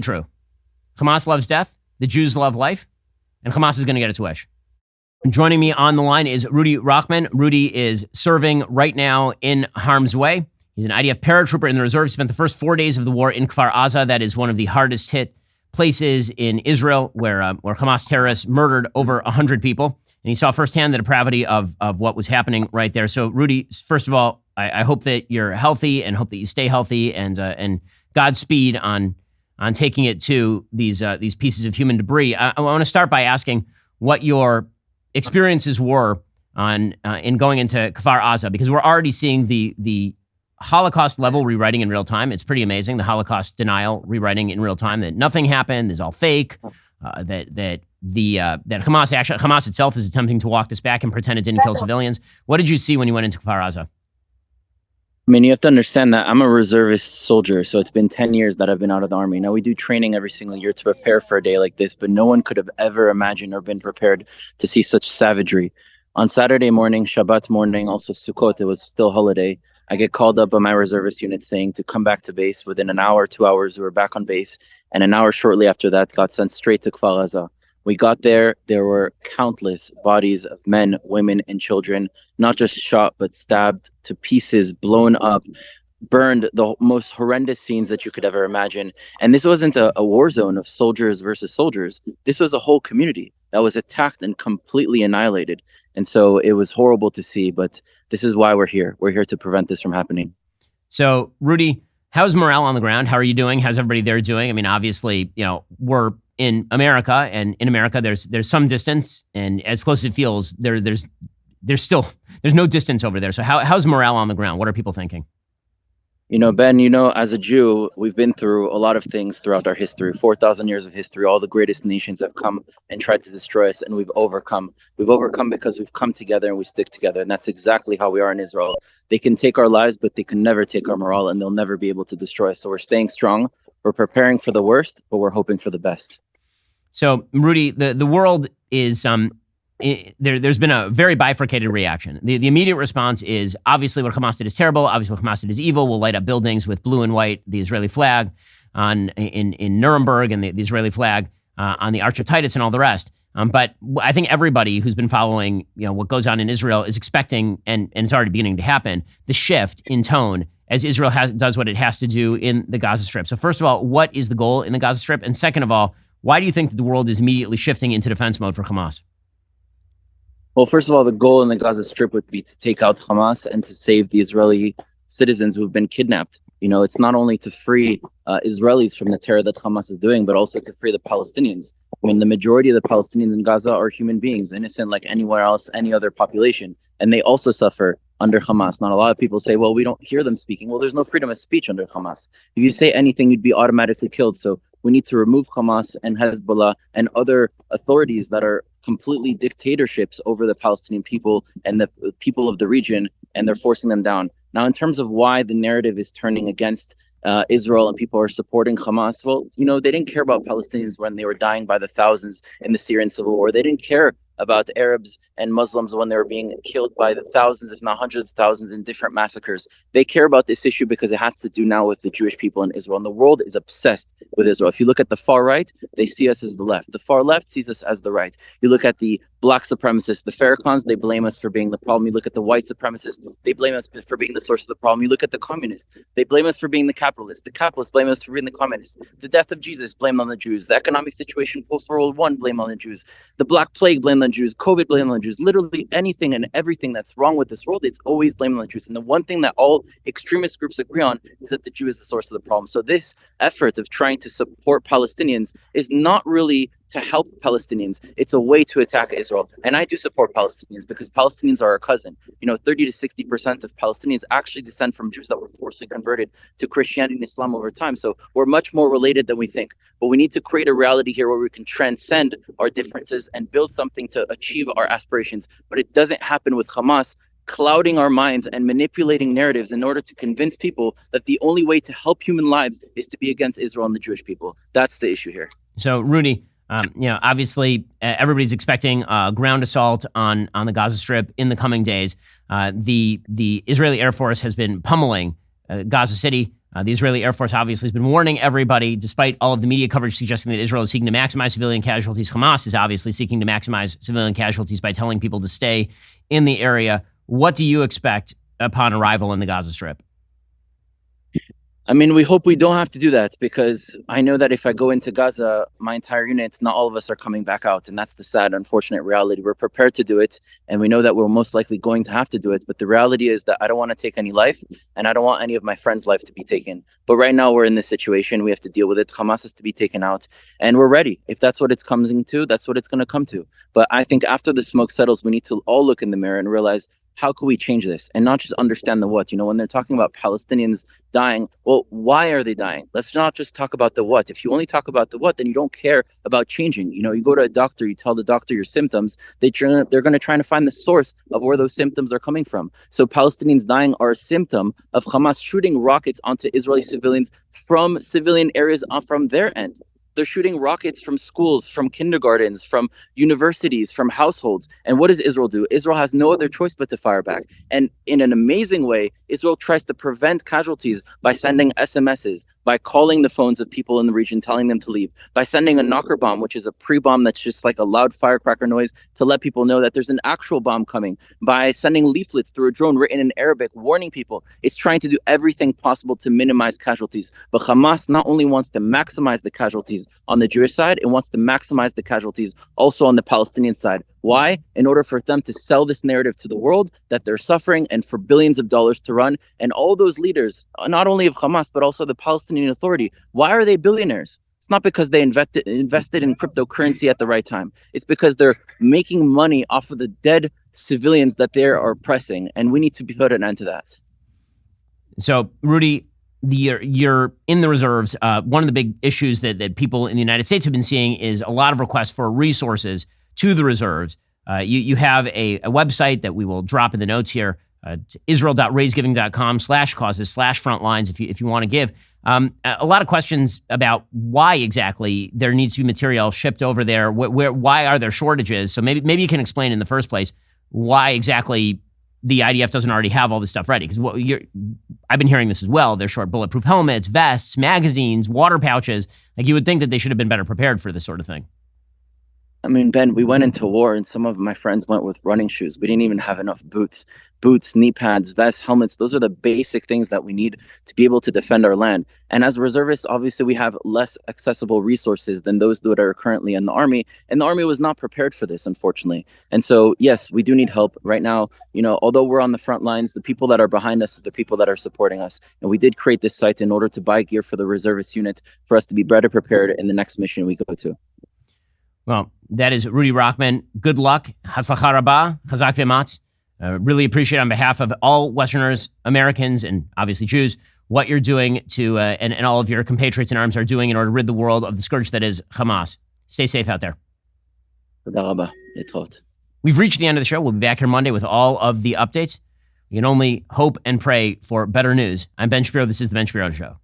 True. Hamas loves death. The Jews love life. And Hamas is going to get its wish. Joining me on the line is Rudy Rachman. Rudy is serving right now in harm's way. He's an IDF paratrooper in the reserve. He spent the first 4 days of the war in Kfar Aza. That is one of the hardest hit places in Israel where Hamas terrorists murdered over 100 people. And he saw firsthand the depravity of what was happening right there. So, Rudy, first of all, I hope that you're healthy and hope that you stay healthy, and Godspeed on taking it to these pieces of human debris. I want to start by asking what your experiences were in going into Kfar Aza, because we're already seeing the Holocaust level rewriting in real time. It's pretty amazing. The Holocaust denial rewriting in real time, that nothing happened, is all fake, that Hamas itself is attempting to walk this back and pretend it didn't kill civilians. What did you see when you went into Kfar Aza? I mean, you have to understand that I'm a reservist soldier, so it's been 10 years that I've been out of the army. Now, we do training every single year to prepare for a day like this, but no one could have ever imagined or been prepared to see such savagery. On Saturday morning, Shabbat morning, also Sukkot, it was still holiday, I get called up by my reservist unit saying to come back to base. Within an hour, 2 hours, we were back on base, and an hour shortly after that, got sent straight to Kfar Aza. We got there were countless bodies of men, women, and children, not just shot, but stabbed to pieces, blown up, burned, the most horrendous scenes that you could ever imagine. And this wasn't a war zone of soldiers versus soldiers. This was a whole community that was attacked and completely annihilated. And so it was horrible to see, but this is why we're here. We're here to prevent this from happening. So, Rudy, how's morale on the ground? How are you doing? How's everybody there doing? I mean, obviously, we're in America, and in America, there's some distance, and as close as it feels, there's no distance over there. So how's morale on the ground? What are people thinking? Ben, as a Jew, we've been through a lot of things throughout our history, 4,000 years of history. All the greatest nations have come and tried to destroy us, and we've overcome. We've overcome because we've come together and we stick together, and that's exactly how we are in Israel. They can take our lives, but they can never take our morale, and they'll never be able to destroy us. So we're staying strong. We're preparing for the worst, but we're hoping for the best. So, Rudy, the world is there's been a very bifurcated reaction. The immediate response is obviously what Hamas did is terrible. Obviously what Hamas did is evil. We'll light up buildings with blue and white, the Israeli flag in Nuremberg, and the Israeli flag on the Arch of Titus and all the rest. But I think everybody who's been following what goes on in Israel is expecting, and it's already beginning to happen, the shift in tone as Israel does what it has to do in the Gaza Strip. So first of all, what is the goal in the Gaza Strip? And second of all, why do you think that the world is immediately shifting into defense mode for Hamas? Well, first of all, the goal in the Gaza Strip would be to take out Hamas and to save the Israeli citizens who have been kidnapped. It's not only to free Israelis from the terror that Hamas is doing, but also to free the Palestinians. I mean, the majority of the Palestinians in Gaza are human beings, innocent like anywhere else, any other population. And they also suffer under Hamas. Not a lot of people say, well, we don't hear them speaking. Well, there's no freedom of speech under Hamas. If you say anything, you'd be automatically killed. So we need to remove Hamas and Hezbollah and other authorities that are completely dictatorships over the Palestinian people and the people of the region, and they're forcing them down. Now, in terms of why the narrative is turning against Israel and people are supporting Hamas, well, they didn't care about Palestinians when they were dying by the thousands in the Syrian civil war. They didn't care about Arabs and Muslims when they were being killed by the thousands, if not hundreds of thousands, in different massacres. They care about this issue because it has to do now with the Jewish people in Israel. And the world is obsessed with Israel. If you look at the far right, they see us as the left. The far left sees us as the right. You look at the black supremacists, the Farrakhan's, they blame us for being the problem. You look at the white supremacists, they blame us for being the source of the problem. You look at the communists, they blame us for being the capitalists. The capitalists blame us for being the communists. The death of Jesus, blame on the Jews. The economic situation post-World War I, blame on the Jews. The Black Plague, blame on the Jews. COVID, blame on the Jews. Literally anything and everything that's wrong with this world, it's always blame on the Jews. And the one thing that all extremist groups agree on is that the Jew is the source of the problem. So this effort of trying to support Palestinians is not really to help Palestinians. It's a way to attack Israel. And I do support Palestinians because Palestinians are our cousin. 30 to 60% of Palestinians actually descend from Jews that were forcibly converted to Christianity and Islam over time. So we're much more related than we think. But we need to create a reality here where we can transcend our differences and build something to achieve our aspirations. But it doesn't happen with Hamas clouding our minds and manipulating narratives in order to convince people that the only way to help human lives is to be against Israel and the Jewish people. That's the issue here. So, Rudy, obviously everybody's expecting a ground assault on the Gaza Strip in the coming days. The Israeli Air Force has been pummeling Gaza City The Israeli Air Force obviously has been warning everybody, despite all of the media coverage suggesting that Israel is seeking to maximize civilian casualties. Hamas is obviously seeking to maximize civilian casualties by telling people to stay in the area. What do you expect upon arrival in the Gaza Strip? I mean, we hope we don't have to do that, because I know that if I go into Gaza, my entire unit, not all of us are coming back out. And that's the sad, unfortunate reality. We're prepared to do it, and we know that we're most likely going to have to do it. But the reality is that I don't want to take any life, and I don't want any of my friends' life to be taken. But right now we're in this situation. We have to deal with it. Hamas is to be taken out, and we're ready. If that's what it's coming to, that's what it's going to come to. But I think after the smoke settles, we need to all look in the mirror and realize, how can we change this, and not just understand the what? When they're talking about Palestinians dying, well, why are they dying? Let's not just talk about the what. If you only talk about the what, then you don't care about changing. You go to a doctor, you tell the doctor your symptoms, they're going to try to find the source of where those symptoms are coming from. So Palestinians dying are a symptom of Hamas shooting rockets onto Israeli civilians from civilian areas from their end. They're shooting rockets from schools, from kindergartens, from universities, from households. And what does Israel do? Israel has no other choice but to fire back. And in an amazing way, Israel tries to prevent casualties by sending SMSs, by calling the phones of people in the region, telling them to leave, by sending a knocker bomb, which is a pre-bomb that's just like a loud firecracker noise to let people know that there's an actual bomb coming, by sending leaflets through a drone written in Arabic, warning people. It's trying to do everything possible to minimize casualties. But Hamas not only wants to maximize the casualties on the Jewish side, it wants to maximize the casualties also on the Palestinian side. Why? In order for them to sell this narrative to the world that they're suffering, and for billions of dollars to run. And all those leaders, not only of Hamas, but also the Palestinian Authority, why are they billionaires? It's not because they invested in cryptocurrency at the right time. It's because they're making money off of the dead civilians that they are oppressing. And we need to put an end to that. So, Rudy, you're in the reserves. One of the big issues that people in the United States have been seeing is a lot of requests for resources to the reserves. You have a website that we will drop in the notes here. Israel.raisegiving.com/causes/frontlines if you want to give. A lot of questions about why exactly there needs to be material shipped over there. Why are there shortages? So maybe you can explain in the first place why exactly the IDF doesn't already have all this stuff ready. Because I've been hearing this as well. They're short bulletproof helmets, vests, magazines, water pouches. Like, you would think that they should have been better prepared for this sort of thing. I mean, Ben, we went into war and some of my friends went with running shoes. We didn't even have enough boots, knee pads, vests, helmets. Those are the basic things that we need to be able to defend our land. And as reservists, obviously, we have less accessible resources than those that are currently in the Army. And the Army was not prepared for this, unfortunately. And so, yes, we do need help right now. Although we're on the front lines, the people that are behind us are the people that are supporting us. And we did create this site in order to buy gear for the reservist unit for us to be better prepared in the next mission we go to. Well, that is Rudy Rochman. Good luck. Hatzlacha rabah. Chazak v'ematz. Really appreciate on behalf of all Westerners, Americans, and obviously Jews, what you're doing to, and all of your compatriots in arms are doing in order to rid the world of the scourge that is Hamas. Stay safe out there. We've reached the end of the show. We'll be back here Monday with all of the updates. You can only hope and pray for better news. I'm Ben Shapiro. This is The Ben Shapiro Show.